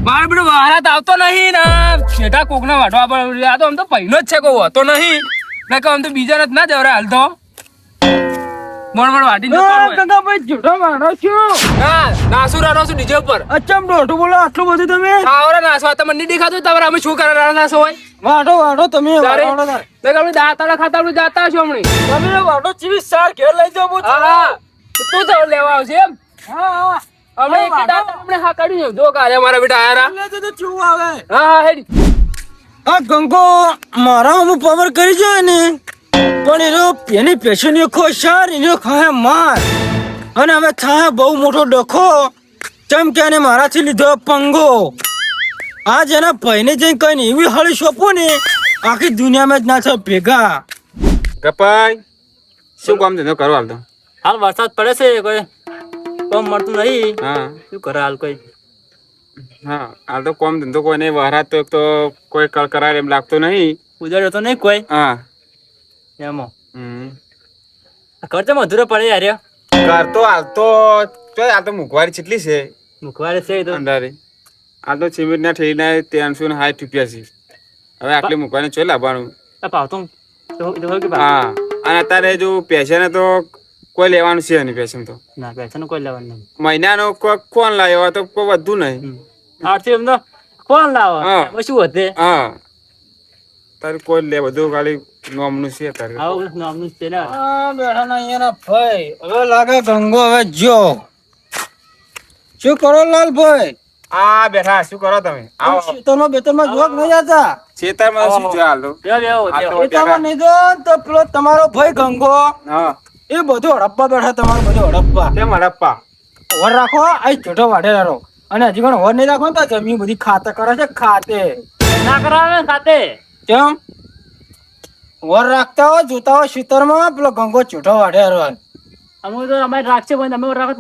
મારે બધું વાહરાત આવતો નહીં ને છેટા કોકના વાટવા પડે. આ તો આમ તો પહેલો જ છે, કોઈ હોતો નહીં ને કે આમ તો બીજા નથી ના જવરે હાલ તો મોણ વાટી કાકા ભાઈ જુઠો મારો છું. નાસુ રાનો છું ડીજે ઉપર. અચ્છા દોઢું બોલો આટલું બધું તમે. આવરે નાસવા તમને નહીં દેખાતું તમારે અમે શું કરે નાસો હોય. વાટો તમે દાતા ખાતા આપણે જાતા છો હમણાં. તમે વાટો ચીવી સાર ઘેર લઈ જાવ. હા તું તો લેવા આવશે એમ. હા અમે એક દાતા હમણાં હા કાઢી જો કાલે મારા બેટા આયા લે તો ચૂ આવે. હા હેડી. આ ગંગો મારા અમુ પાવર કરી જાય ને પણ એની પેશનીઓ ખોશાર એનો ખાય માર અને અમે થાય બહુ મોટો ડખો ચમક્યાને મારાથી લીધો પંગો. આજ એના ભાઈને જઈને કઈ ને એવી હળી સોંપો ને આખી દુનિયામાં જ ના થાય ભેગા. ગપાઈ શું કામ ધંધો કરો હાલ તો? હાલ વરસાદ પડે છે, કોઈ કામ મળતું નહીં. હા શું કરે હાલ કોઈ? હા હાલ તો કામ ધંધો કોઈ નહીં. વરાત તો કોઈ કરાર એમ લાગતો નહીં. ઉજાડ્યો તો નહીં કોઈ હા એમાં. ખર્ચમાં અધૂરો પડે યાર. ઘર તો હાલ તો હાલ તો મુખવારી કેટલી છે મુખવારે છે તો અંધારે. હાલ તો સિમેન્ટ ના ઠેરીના 360 રૂપિયા છે. હવે આટલી મુખવારી ચોઈ લાવવાનું. પાવતો હા અને અત્યારે જો પેશન તો કોઈ લેવાનું છે નહીં. પેશન તો ના પૈસાનું કોઈ લેવાનું નહીં. મહિનાનો કોણ લાવ્યો તો કોઈ વધુ નહીં. આઠથી એમ તો કોણ લાવો શું વધે. હા તારે કોઈ લે બધું ખાલી નોમનું છે તારે. આવું નામનું છે ને. બેઠા ના અહીંયા ભાઈ હવે લાગે ગંગો હવે જો શું કરો લાલભાઈ. આ બેઠા શું કરો તમે? આવો ખેતરમાં જોક નહીં જતા. ખેતરમાં શું છે હાલ તો? ખેતરમાં નહીં જો તો પેલો તમારો ભાઈ ગંગો હા એ બધું હડપ્પા બેઠા. તમારું બધું હડપ્પા કેમ હડપ્પા? ઓર રાખો આ છોટો વાઢેલા રહો અને હજી પણ ઓર નહીં રાખો ને તો જમીન બધી ખાતે કરે છે. ખાતે ના કરાવે ખાતે કેમ ઓર રાખતા હોય જોતા હોય ખેતરમાં પેલો ગંગો છોટો વાઢેલો. અમે તો અમારે રાખશે પણ તમે રાખો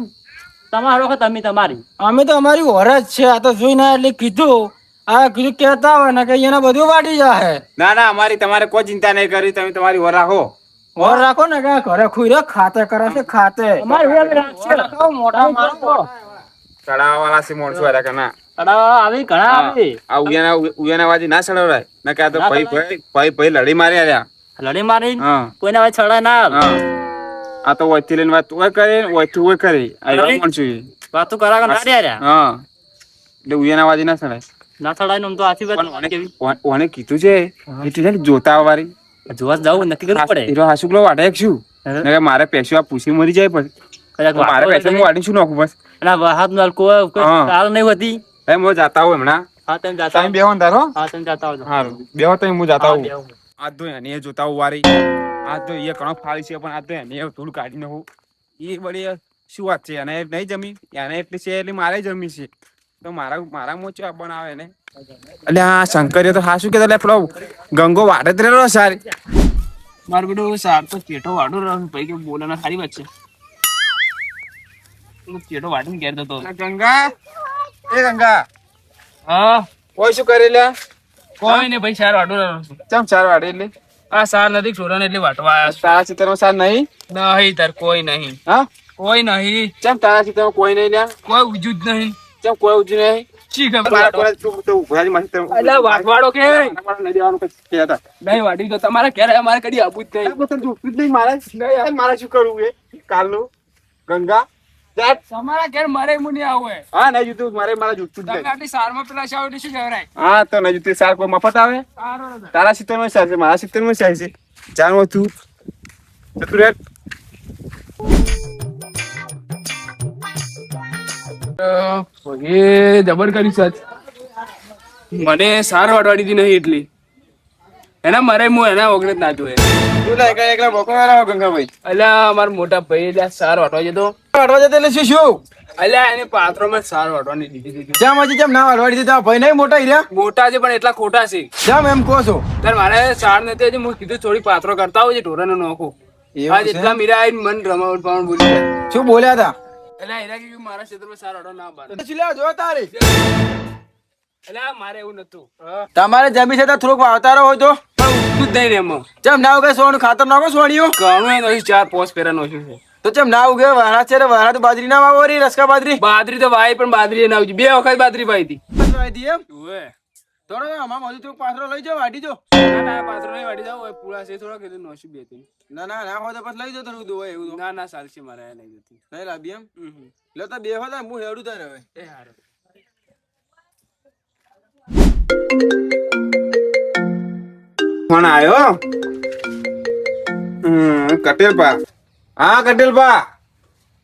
તમારો રાખો તમે તમારી. અમે તો અમારી ઓર જ છે. આ તો જોઈને એટલે કીધું આ કીધું કેતા હોય ને કે એને બધું વાટી જાય. ના ના અમારી તમારે કોઈ ચિંતા નહીં કરી. તમે તમારી ઓર રાખો. ઓર રાખો ને કે ઘરે ખુઈ ખાતે કરે છે. ખાતે અમારે રાખશે મોટા માણસો ચડાવવા વાળા છે માણસો વાળા કે ના? આવી ઘણા આવી આ ઉયાના વાજી ના ચડાવરાય ના કે આ તો ભાઈ લડી મારી આલ્યા. લડી મારી હા કોઈને હવે છડા ના હા આ તો વચ્ચે લઈને વાત ઓય કરે ઓયથી ઓય કરે. આ માણસો વાતો કરા ના રહ્યા હા એટલે ઉયાના વાજી ના ચડાય. ના છડાય ને આમ તો આથી વાત ઓને કીધું છે એટલે જોતા વાળી જોવા જવું નક્કી કરવું પડે. હીરો હાસુકલો વાટે શું ને મારે પૈસા આ પૂછી મરી જાય પછી મારે પૈસા હું વાટી શું નાખું બસ. અને હાથ નાલ કોઈ ચાલ નહીં હોતી. એમ હું જાતા હું હમણાં. હા તમે જાતા તમે બેહો ને તારો. હા તમે જાતા આવજો. હારું બેહો તો હું જાતા હું. બેહો. આ તો એને જોતા હું વારી. આ તો એ ઘણો ફાળી છે પણ આ તો એને થોડું કાઢી નાખું. એ વળી શું વાત છે? એને નહીં જમી એને એટલી છે એટલે મારે જમી છે તો મારા મોચો બનાવે ને. એટલે આ શંકરીએ તો હા શું કેતા એટલે પેલો ગંગો વાટે જ રહેલો સારી. મારું બેટું સાર તો ચેટો વાડો રહ્યો ભાઈ કે બોલે ના સારી વાત છે. ચેટો વાડીને ઘેર જતો. ગંગા એ ગંગા હા કોઈ શું કરી લે? કોઈ ને ભાઈ સાર વાડો રહ્યો છું. ચમ ચાર વાડે એટલે આ સાર નથી છોરાને એટલે વાટવા આવ્યા તારા ચિત્રમાં સાર નહીં? છું. નહીં તાર કોઈ નહીં. હા કોઈ નહીં. ચમ તારા ચિત્રમાં કોઈ નહીં લ્યા? કોઈ ઉજ્યું જ નહીં. ચમ કોઈ ઉજી નહીં? શી ખબર મારા વાટવા. કોલેજ તું તો ઉભરાજી માસી તને અલા વાટવાડો કે નહીં દેવાનું કઈ કહેતા. નહીં વાટી તો તમારા ઘેર અમારે કદી આવું જ નહીં. તને જોતું જ નહીં મારે. મારે શું કરવું એ કાલનું? ગંગા જાત. તમારા ઘેર મારે મું નહીં આવું હોય. હા નહીં જોતું મારા જોતું જ તમે નહીં. આટલી સારમાં પેલા શાવ એટલે શું કહેવાય? હા તો નહીં જોતું સાર કોઈ મફત આવે? સારો હતો. તારા સિત્તેરમાં સાર છે મારા સિત્તેરમાં સાર છે. જાણવું તું જતું રે. એ જબર કરી સચ મને સાર વાટવાડી હતી નહીં એટલી એના મારે હું એના વગર જ ના જોયે. તું લે એકલા મોકો આવો ગંગાભાઈ. અલ્યા અમારા મોટા ભાઈ એટલે સાર વાટવા જતો. વાઢવા જતા એટલે શું અલ્યા એને પાત્રોમાં સાર વાટવાની દીધી. જેમ હજી જેમ ના વાઢવાડી દીધા ભાઈ નહીં મોટા હીર્યા મોટા છે પણ એટલા ખોટા છે. જેમ એમ કહો છો. ત્યારે મારે સાર નથી હજી હું કીધું થોડી પાત્રો કરતા હોય છે ઢોરાનો નોખું. એવું આજ છે? એટલા મીરા આવીને મન રમાવટ પાવન બોલી જાય. શું બોલ્યા હતા? એટલે હીરા કે મારા ક્ષેત્રમાં સાર વાટવા ના બાર. જો તારી એટલે મારે એવું નતું તમારે જમી છે તો થોડુંક વાવતારો હોય તો પણ ઉઠતું જ નહીં ને એમાં જેમ ના ઉગે સોનું ખાતર નાખો સોણીઓ ઘણું નથી 4 પોસ પેરા નોખ્યું છે. તો જેમ ના ઉગે વારા છે વારા તો બાજરી ના વાવો રી રસકા બાજરી બાજરી તો વાય પણ બાજરી ના આવજી 2 વખત બાજરી વાઈ હતી. આવી હતી એમ ઓએ થોડો અમારા મોજુ થોડું પાથરો લઈ જાઓ વાટી જો ના ના પાત્રો નહીં વાડી જાવ ઓય પૂળા છે થોડા કીધું નોશી બે તી ના ના ના હોય તો પછી લઈ જાઓ તને દોવાય એવું તો ના ના સાલસી મારે આ નહીં જતી નહીં લાવી એમ લે તો બે હતા હું હેડું તારે હવે એ હારું ફોન આવ્યો કટેલપા હા કટેલપા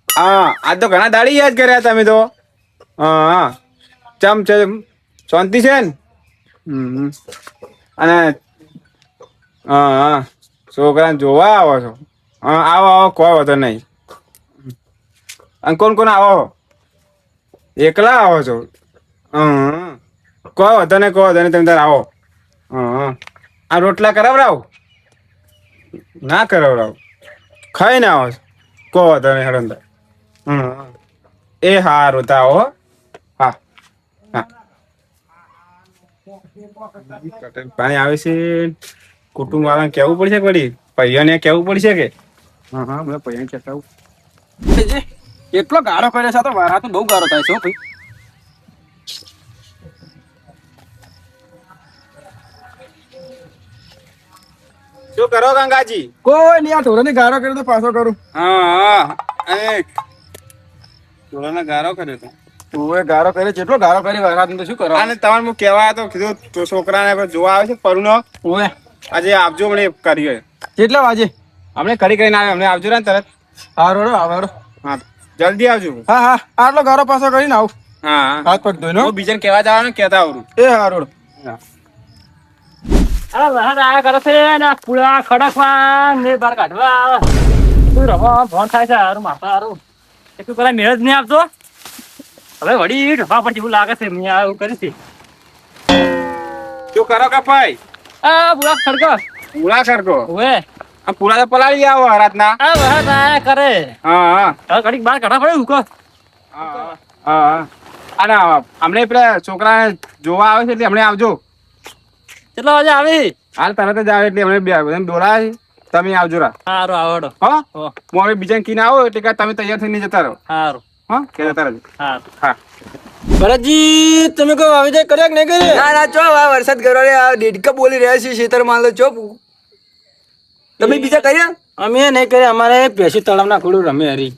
હા આજ તો ઘણા દાડી યાદ કર્યા તમે તો હા ચમ છે શાંતિ છે ને અને હા છોકરાને જોવા આવો છો હા આવો આવો કોઈ વાંધો નહીં અને કોણ કોણ આવો એકલા આવો છો કોઈ વાંધો નહીં કોઈ વાંધો નહીં તમે તાર આવો હા આ રોટલા કરાવરાવ ના કરાવરાવ ખાઈને આવો છો કોઈ વાંધો નહીં હડંદર એ હારું તા આવો હા હા પાણી આવે છે કુટુંબ વાળાને કેવું પડશે વળી પૈયાને કેવું પડશે કે હા હા બધા પૈયાને કહેતા આવું એટલો ગારો કર્યો છે તો વારા તો બહુ ગારો થાય છે હો ભાઈ શું કરો ગંગાજી કોઈ નહીં આ ઢોરાને ગારો કર્યો તો પાછો કરું હા હા એ થોડાને ગારો કર્યો તો ઓએ ગારો કર્યો જેટલો ગારો કર્યો વારા તો શું કરો અને તમારે હું કહેવા આવ્યો તો કીધું તો છોકરાને જોવા આવે છે પરુનો ઓએ આજે આપજો મને કરીએ કેટલા વાગે આપણે કરી કરીને આવે અમને આવજો ને તરત હારો હારો હા જલ્દી આવજો હા હા આટલો ગારો પાછો કરીને આવું હા હા હાથ પગ ધોઈને હો. હું બીજાને કહેવા જવાનું કહેતા આવડું એ હારો અરે વહાણ આયા કરે છે ને આ પૂળા ખડકવા ને બહાર કાઢવા શું રવા ભણ થાય છે હારું માથા હારું એટલું પેલા મેળ જ નહીં આપતો હવે વળી ઢફા પર જેવું લાગે છે મેં આવું કરી છે શું કરો કપાઈ આ પૂળા ખડકા પૂળા કરકો ઓવે આ પૂળા તો પલાળી આવો રાતના આ વહાણ આયા કરે હા હા હવે ઘડીક બહાર કાઢવા પડે ઉકો હા હા અને અમને પેલા છોકરાને જોવા આવે છે એટલે હમણાં આવજો કેટલા વાગે આવી હાલ તરત જ આવે એટલે હમણાં બોલાવે છે તમે આવજો રા સારું આવડો હા હો હું હવે બીજાને કીને આવો એટલે કે તમે તૈયાર થઈને જતા રહો સારું હા કે જતા રહેજો સારું હા ભરતજી તમે કોઈ વાવેતર કર્યા કે નહીં કર્યા ના ના ચો આ વરસાદ ગયો રે આ દેડકા બોલી રહ્યા છે ખેતર માં લો ચો તમે બીજા કર્યા અમે નહીં કર્યા અમારે પેસી તળાવના ખોડું રમે હરી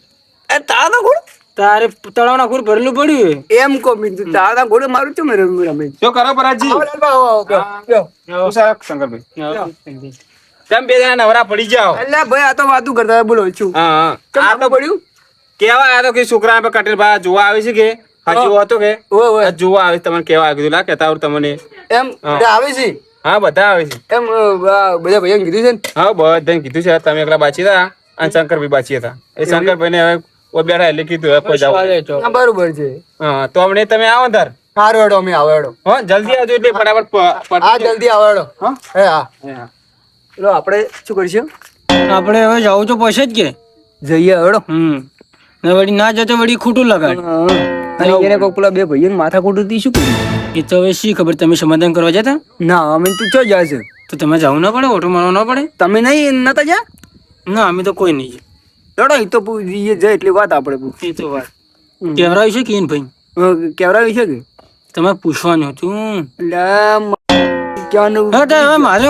એ તારા ગોળ તારે તળાવના ખોડ ભરેલું પડ્યું એમ કો મી તારા ગોળ મારું ચો મેરે રમે શું કરો પરાજી શું સાહેબ શંકરભાઈ તમે બે જણા નવરા પડી જાઓ એટલે ભાઈ આ તો વાતું કરતા હતા, બોલો છું હા હા આ તો પડ્યું કેવા આવ્યા તો કે છોકરા કટેલ ભાઈ જોવા આવે છે કે હાજી હતો કે ઓય ઓય જોવા આવે છે તમને કેવા આવ્યું કીધું લા કહેતા આવડું તમને એમ એટલે આવે છે હા બધા આવે છે એમ બધા ભાઈઓ કીધું છે ને હા બધાને કીધું છે તમે એકલા બાચી હતા અને શંકરભાઈ બાચી હતા એ શંકરભાઈ ને હવે બેઠા એટલે કીધું હવે કોઈ જાવ હા બરોબર છે હા તો હમણાં તમે આવો ધર સારું હેડો અમે આવો હેડો હા જલ્દી આવજો એટલે ફટાફટ હા જલ્દી આવો હેડો હા હે હા હા ચલો આપણે શું કરીશું આપણે હવે જવું તો પછી જ કે જઈએ હેડો ને વળી ના જતો વળી ખોટું લગાડ અને એને કોક પેલા બે ભાઈઓને માથા કૂટું થી શું કર્યું એ તો હવે શી ખબર તમે સમાધાન કરવા જતા ના અમે તું ચો જાય છે તો તમે જવું ના પડે ઓટો મારવા ના પડે તમે નહીં નતા જા ના અમે તો કોઈ નહીં લડો એ તો એ જાય એટલી વાત આપણે એ તો વાત કેવરાયું છે કે ભાઈ કેવરાવી છે કે તમારે પૂછવાનું હતું એટલે ક્યાંનું હા તો હવે મારે